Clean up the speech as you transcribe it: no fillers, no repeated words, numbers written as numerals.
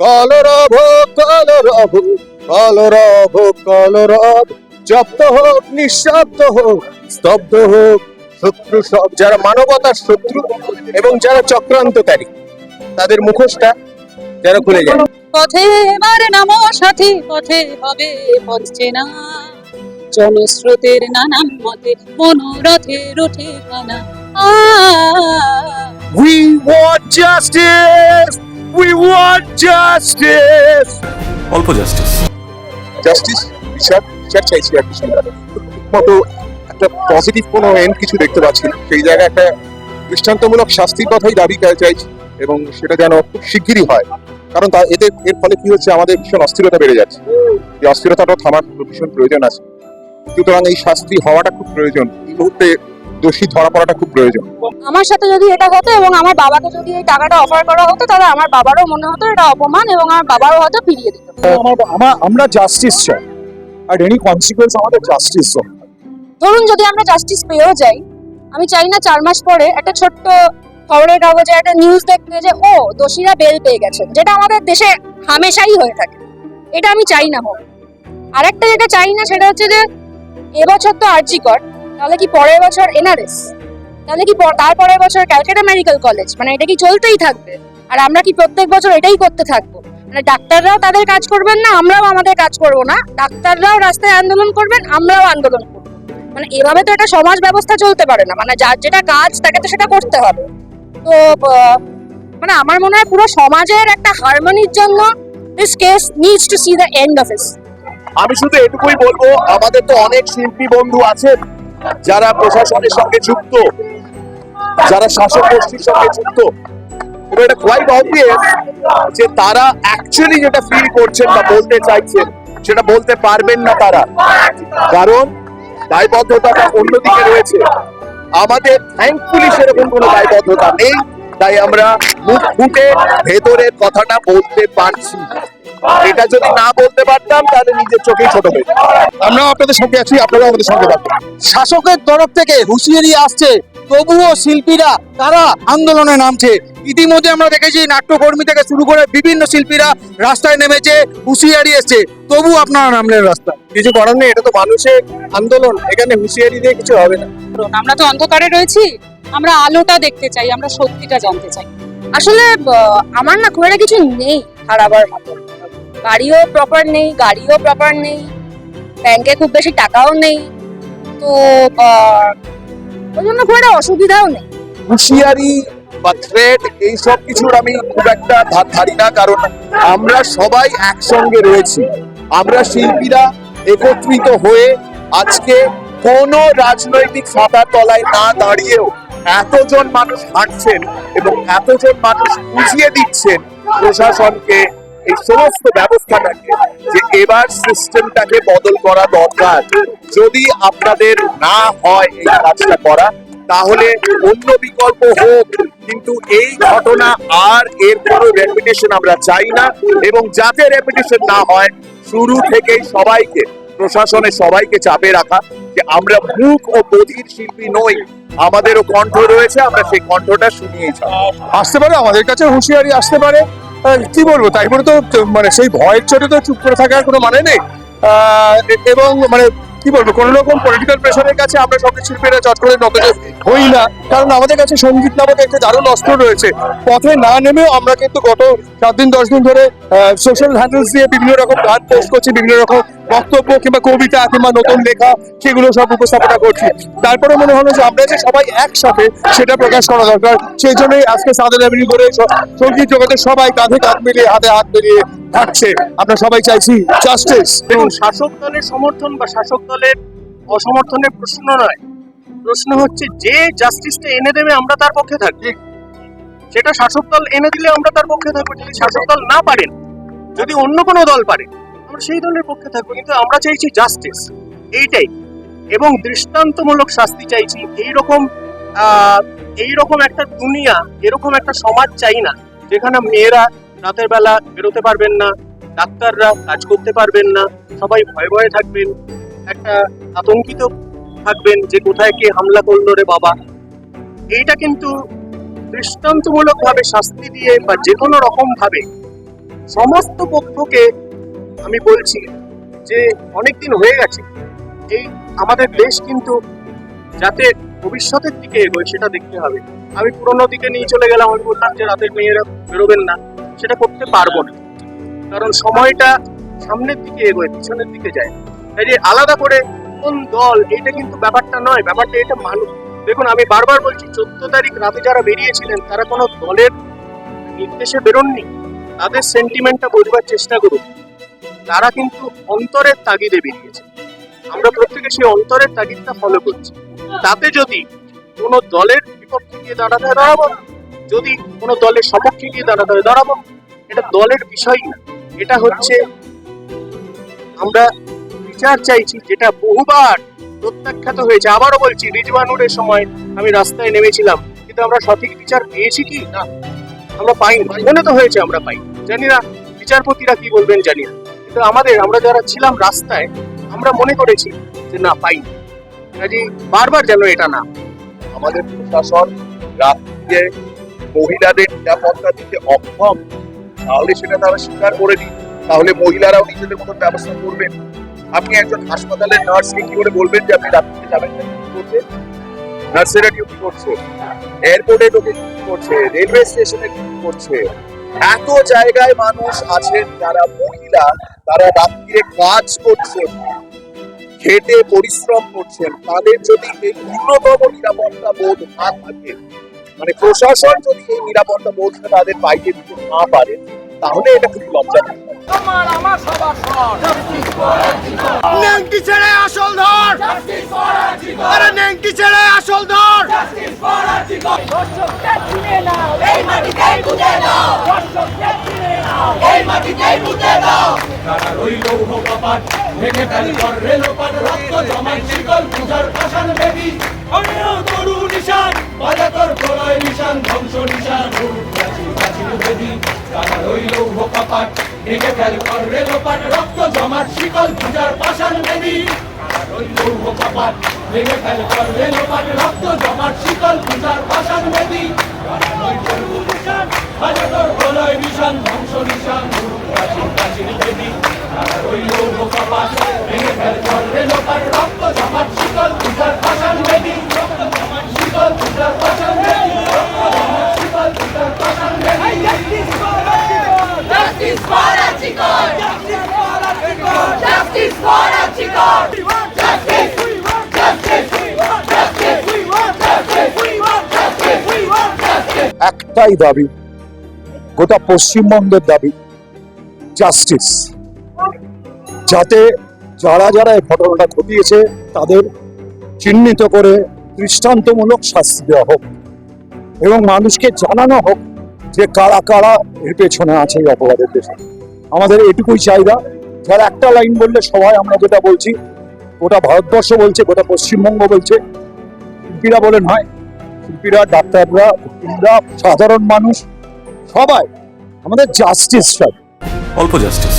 কলরব কলরব কলরব কলরব, জব্দ হোক নিঃশব্দ হোক স্তব্ধ হোক শত্রু সব। যারা মানবতার শত্রু এবং যারা চক্রান্তকারী, তাদের মুখোশটা যেন খুলে যায়। পথে এবার নামো সাথী, পথে হবে পথ চেনা, জনস্রোতের নানান মতে মনোরথের ওঠে কানা। We want justice! We want justice! অল্প জাস্টিস জাস্টিস, বিচার বিচার চাইছি আর কিছু না। মতো একটা পজিটিভ কোনো এন্ড কিছু দেখতে পাচ্ছি না। সেই জায়গায় একটা দৃষ্টান্তমূলক শাস্তির কথাই দাবি চাইছি, এবং সেটা যেন খুব শিগগিরই হয়। কারণ এর ফলে কি হচ্ছে, আমাদের ভীষণ অস্থিরতা বেড়ে যাচ্ছে। এই অস্থিরতাটা থামার ভীষণ প্রয়োজন আছে। সুতরাং এই শাস্তি হওয়াটা খুব প্রয়োজন। এই মুহূর্তে দোষী ধরা পড়াটা খুব প্রয়োজন। আমার সাথে যদি এটা হতো এবং আমার বাবাকে যদি এই টাকাটা অফার করা হতো, তাহলে আমার বাবারও মনে হতো এটা অপমান, এবং আমার বাবারও হয়তো ফিরিয়ে দিত। আমরা জাস্টিস চাই, আর এনি কনসিকুয়েন্স আমাদের জাস্টিস। ধরুন যদি আমরা জাস্টিস পেয়েও যাই, আমি চাই না 4 মাস পরে একটা ছোট্ট খবরের কাগজে একটা নিউজ দেখতে যে ও দোষীরা বেল পেয়ে গেছেন, যেটা আমাদের দেশে হামেশাই হয়ে থাকে। এটা আমি চাই না হোক। আরেকটা যেটা চাই না সেটা হচ্ছে যে এবছর তো আরজিকর, তাহলে কি পরের বছর এনআরএস, তাহলে কি তার পরের বছর ক্যালকাটা মেডিকেল কলেজ, মানে এটা কি চলতেই থাকবে? আর আমরা কি প্রত্যেক বছর এটাই করতে থাকবো? মানে ডাক্তাররাও তাদের কাজ করবেন না, আমরাও আমাদের কাজ করবো না। ডাক্তাররাও রাস্তায় আন্দোলন করবেন, আমরাও আন্দোলন করবো। মানে এভাবে তো একটা সমাজ ব্যবস্থা চলতে পারে না। মানে যার যেটা কাজ তাকে তো সেটা করতে হবে। তো মানে আমার মনে হয় পুরো সমাজের একটা হারমোনির জন্য this case needs to C the end of it. আমি শুধু এটুকুই বলবো, আমাদের তো অনেক শিল্পী বন্ধু আছেন যারা প্রশাসনের সঙ্গে যুক্ত, যারা শাসক গোষ্ঠীর সঙ্গে যুক্ত, এবং এটা কোয়াইট অবভিয়াস যে তারা অ্যাকচুয়ালি যেটা ফিল করছেন বা বলতে চাইছেন সেটা বলতে পারবেন না তারা, কারণ দায়বদ্ধতাটা অন্যদিকে রয়েছে। আমাদের থ্যাঙ্কফুলি সেরকম কোনো দায়বদ্ধতা নেই, তাই আমরা মুখ ফুটে ভেতরের কথাটা বলতে পারছি। এটা যদি না বলতে পারতাম তাহলে নিজের চোখেই ছোট হয়ে যেত। আমরাও আপনাদের সঙ্গে আছি, আপনারাও আমাদের সঙ্গে থাকবেন। শাসকের তরফ থেকে হুঁশিয়ারি আসছে, তবুও শিল্পীরা তারা আন্দোলনে নামছে। ইতিমধ্যে আমরা দেখেছি নাট্যকর্মী থেকে শুরু করে বিভিন্ন শিল্পীরা রাস্তায় নেমেছে, হুঁশিয়ারি এসছে, তবু আপনারা নামলেন রাস্তায়। কিছু করার নেই, এটা তো মানুষের আন্দোলন, এখানে হুঁশিয়ারি দিয়ে কিছু হবে না। আমরা তো অন্ধকারে রয়েছি, আমরা আলোটা দেখতে চাই, আমরা সত্যিটা জানতে চাই। আসলে আমার না খুব একটা কিছু নেই হারাবার মতো। বাড়িও প্রপার নেই, গাড়িও প্রপার নেই, ব্যাংকে খুব বেশি টাকাও নেই, তো ওই জন্য খুব একটা অসুবিধাও নেই। হুঁশিয়ারি বা থ্রেট এইসব কিছুর আমি খুব একটা ধার ধারি না, কারণ আমরা সবাই একসঙ্গে রয়েছি। আমরা শিল্পীরা একত্রিত হয়ে আজকে কোনো রাজনৈতিক ছাতার তলায় না দাঁড়িয়েও এতজন মানুষ হাঁটছেন এবং এতজন মানুষ বুঝিয়ে দিচ্ছেন প্রশাসনকে, এই সমস্ত ব্যবস্থাটাকে, যে এবার সিস্টেমটাকে বদল করা দরকার। যদি আপনাদের না হয় এই কাজটা করা, তাহলে অন্য বিকল্প হোক, কিন্তু এই ঘটনা আর এর কোনো রেপিটেশন আমরা চাই না। এবং যাতে রেপিটেশন না হয়, শুরু থেকেই সবাইকে, প্রশাসনের সবাইকে চাপে রাখা যে আমরা মূক ও বধির শিল্পী নই, আমাদেরও কণ্ঠ রয়েছে, আমরা সেই কণ্ঠটা শুনিয়েই যাব। আসতে পারে আমাদের কাছে হুঁশিয়ারি আসতে পারে, কি বলবো, তাই বলে তো মানে সেই ভয়ের চোটে তো চুপ করে থাকার কোনো মানে নেই। এবং মানে কি বলবো, কোন রকম পলিটিক্যাল প্রেশারের কাছে আমরা সব শিল্পীরা চট করে নতজ হই না, কারণ আমাদের কাছে সঙ্গীত নামক একটা দারুণ অস্ত্র রয়েছে। পথে না নেমেও আমরা কিন্তু গত 7 দিন 10 দিন ধরে সোশ্যাল হ্যান্ডেলস দিয়ে বিভিন্ন রকম গান পোস্ট করছি, বিভিন্ন রকম বক্তব্য কিংবা কবিতা কিংবা নতুন লেখা, সেগুলো সব উপস্থাপনা করছি। তারপরে মনে হলো যে আমরা যে সবাই একসাথে, সেটা প্রকাশ করা দরকার। সেই জন্যই আজকে সাদেল এভিনিউ করে সঙ্গীত জগতের সবাই কাঁধে কাঁধ মিলিয়ে, হাতে হাত মিলিয়ে থাকছে। আমরা সবাই চাইছি জাস্টিস। দেখুন, শাসক দলের সমর্থন বা শাসক দলের অসমর্থনের প্রশ্ন নয়, প্রশ্ন হচ্ছে যে জাস্টিসটা এনে দেবে আমরা তার পক্ষে থাকবো। সেটা শাসক দল এনে দিলে আমরা তার পক্ষে থাকবো, যদি শাসক দল না পারেন, যদি অন্য কোনো দল পারে, আমরা সেই দলের পক্ষে থাকবো। কিন্তু আমরা চাইছি জাস্টিস, এইটাই, এবং দৃষ্টান্তমূলক শাস্তি চাইছি। এইরকম একটা দুনিয়া, এরকম একটা সমাজ চাই না যেখানে মেয়েরা রাতের বেলা বেরোতে পারবেন না, ডাক্তাররা কাজ করতে পারবেন না, সবাই ভয়ে ভয়ে থাকবেন, একটা আতঙ্কিত থাকবেন যে কোথায় কে হামলা করলো রে বাবা। এইটা কিন্তু দৃষ্টান্তমূলক ভাবে শাস্তি দিয়ে বা যে কোনো রকম ভাবে সমস্ত পক্ষকে আমি বলছি যে অনেকদিন হয়ে গেছে, এই আমাদের দেশ কিন্তু যাতে ভবিষ্যতের দিকে এগোয় সেটা দেখতে হবে। আমি পুরোনো দিকে নিয়ে চলে গেলাম, আমি বললাম যে রাতের মেয়েরা বেরোবেন না, সেটা করতে পারবো না, কারণ সময়টা সামনের দিকে এগোয়, পিছনের দিকে যায়। তাই যে আলাদা করে কোন দল, এটা কিন্তু ব্যাপারটা নয়, ব্যাপারটা এটা মানুষ। দেখুন, আমি বারবার বলছি, 14 তারিখ রাতে যারা বেরিয়েছিলেন তারা কোনো দলের নির্দেশে বেরোননি, তাদের সেন্টিমেন্টটা বোঝবার চেষ্টা করুন। তারা কিন্তু অন্তরের তাগিদে বেরিয়েছে, আমরা প্রত্যেকে সেই অন্তরের তাগিদটা ফলো করছি। তাতে যদি কোনো দলের বিপক্ষে গিয়ে দাঁড়াতে হয় দাঁড়াবো, যদি কোনো দলের সপক্ষে গিয়ে দাঁড়াতে হয় দাঁড়াবো। এটা দলের বিষয় না, এটা হচ্ছে আমরা বিচার চাইছি, যেটা বহুবার প্রত্যাখ্যাত হয়েছে। আবারও বলছি, রিজওয়ানুরের সময় আমি রাস্তায় নেমেছিলাম, কিন্তু আমরা সঠিক বিচার পেয়েছি কি না, আমরা পাইনি। মনে তো হয়েছে আমরা পাই, জানি না বিচারপতিরা কি বলবেন জানি না, কিন্তু আমরা যারা ছিলাম রাস্তায়, আমরা মনে করেছি যে না, পাইনি। কাজে বারবার যেন এটা না। আমাদের প্রশাসন রাত্রিতে মহিলাদের নিরাপত্তা দিতে অক্ষম, তাহলে সেটা তারা স্বীকার করে দিন, তাহলে মহিলারাও নিজেদের মতন ব্যবস্থা করবেন। আপনি একজন হাসপাতালের নার্সকে কি করে বলবেন যে আপনি রাত্রিতে যাবেন না? কি করবে? নার্সেরা ডিউটি করছে, এয়ারপোর্টে ঢুকে ডিউটি করছে, রেলওয়ে স্টেশনে ডিউটি করছে। এত জায়গায় মানুষ আছেন যারা মহিলা, তারা রাত্রিরে কাজ করছেন, খেটে পরিশ্রম করছেন। তাদের যদি এই ন্যূনতম নিরাপত্তা বোধ না থাকে, মানে প্রশাসন যদি এই নিরাপত্তা বোধটা তাদের বাইরে দিতে না পারে, তাহলে এটা খুব লজ্জাজনক। নেংটি ছেড়ে আসল ধর, আরে নেংটি ছেড়ে আসল ধর। তারা রইল কপাট ভেঙে ফেল কর রেলোপাট রক্ত জমাই শিকল পূজার পাষাণ বেদি অনিয় তরু নিশান বাজা তোর প্রলয় নিশান ধ্বংস নিশান প্রাচীর বেদি। তারা রইল কপাট ভেঙে ফেল কর রেলোপাট রক্ত জমাট শিকল পূজার পাষাণ বেদি। তারা রইল কপাট ভেঙে ফেল কর রেলোপাট রক্ত জমাট শিকল পূজার পাষাণ বেদি। তারা রইল নিশান বাজা তোর প্রলয় নিশান ধ্বংস নিশান প্রাচীর বেদি। তারা রইল কপাট ভেঙে ফেল কর রেলোপাট রক্ত জমাট শিকল পূজার পাষাণ বেদি। রক্ত জমাট শিকল পূজার পাষাণ বেদি। রক্ত জমাট শিকল পূজার পাষাণ বেদি। Justice for Archikor! Justice for Archikor! Justice for Archikor! Justice! Justice! Justice! Justice! Justice! একটাই দাবি, গোটা পশ্চিমবঙ্গের দাবি, জাস্টিস। যাতে যারা যারা এই ঘটনাটা ঘটিয়েছে তাদের চিহ্নিত করে দৃষ্টান্তমূলক শাস্তি দেওয়া হোক এবং মানুষকে জানানো হোক যে কারা কারা এর পেছনে আছে এই অপরাধের পেছনে। আমাদের এটুকুই চাহিদা। যারা একটা লাইন বললে সবাই আমরা যেটা বলছি, গোটা ভারতবর্ষ বলছে, গোটা পশ্চিমবঙ্গ বলছে। শিল্পীরা বলে নয়, শিল্পীরা, ডাক্তাররা, উকিলরা, সাধারণ মানুষ সবাই আমাদের জাস্টিস চাই। অল্প জাস্টিস।